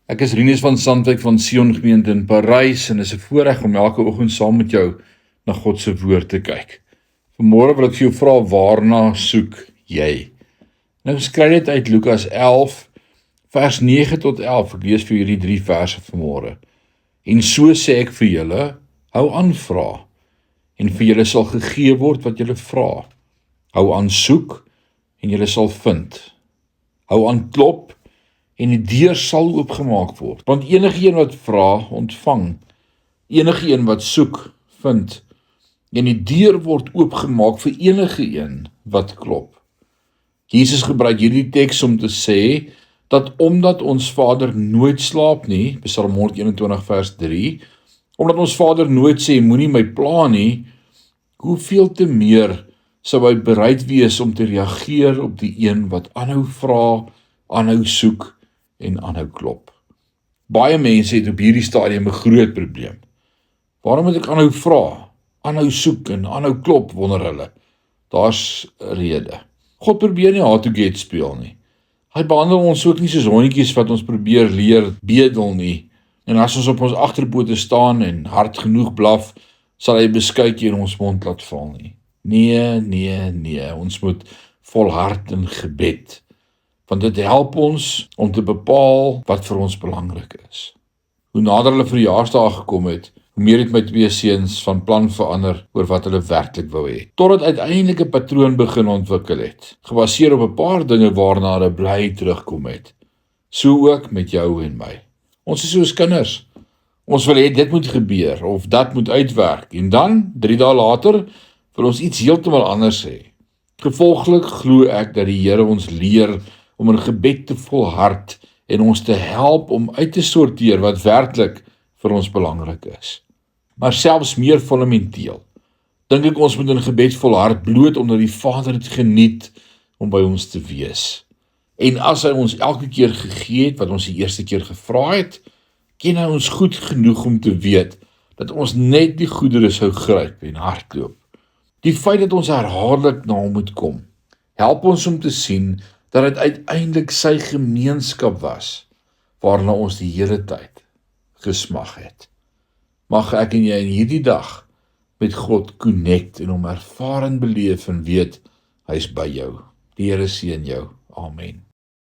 Ek is Rinus van Sandwyk van Sion Gemeente in Parys en is 'n voorreg om elke oggend saam met jou na God se woord te kyk. Vanmôre wil ek vir jou vra, waarna soek jy? Nou skryf dit uit Lukas 11 vers 9 tot 11. Ek lees vir hierdie 3 verse vanmôre. En so sê ek vir julle, hou aan vra en vir julle sal gegee word wat julle vra. Hou aan soek en julle sal vind. Hou aan klop en die deur sal oopgemaak word. Want enige een wat vra, ontvang. Enige een wat soek, vind. En die deur word oopgemaak vir enige een wat klop. Jesus gebruik hierdie teks om te sê dat omdat ons Vader nooit slaap nie, Psalm 121 vers 3, omdat ons Vader nooit sê moenie my pla nie, hoeveel te meer sou hy bereid wees om te reageer op die een wat aanhou vra, aanhou soek en aanhou klop. Baie mense het op hierdie stadium 'n groot probleem. Waarom moet ek aanhou vra, aanhou soek en aanhou klop, wonder hulle? Daar's 'n rede. God probeer nie hard to get speel nie. Hy behandel ons ook nie soos hondjies wat ons probeer leer bedel nie. En as ons op ons agterpote staan en hard genoeg blaf, sal hy 'n beskuitjie in ons mond laat val nie. Nee, ons moet volhard in gebed. Want dit help ons om te bepaal wat vir ons belangrik is. Hoe nader hulle verjaarsdae gekom het, hoe meer het my 2 seuns van plan verander oor wat hulle werklik wou hê. Totdat uiteindelik 'n patroon begin ontwikkel het, gebaseer op 'n paar dinge waarna hulle bly terugkom het. So ook met jou en my. Ons is soos kinders. Ons wil hê dit moet gebeur of dat moet uitwerk en dan 3 dae later wil ons iets heeltemal anders hê. Gevolglik glo ek dat die Here ons leer om in gebed te volhard en ons te help om uit te sorteer wat werklik vir ons belangrik is. Maar selfs meer fundamenteel, dink ek ons moet in gebed volhard bloot omdat die Vader het geniet om by ons te wees. En as hy ons elke keer gegee het wat ons die eerste keer gevra het, ken hy ons goed genoeg om te weet dat ons net die goedere sou gryp en hardloop. Die feit dat ons herhaaldelik na hom moet kom, help ons om te sien dat dit uiteindelik sy gemeenskap was, waarna ons die hele tyd gesmag het. Mag ek en jy in hierdie dag met God connect en hom ervaar en beleef en weet, hy is by jou. Die Here seën jou. Amen.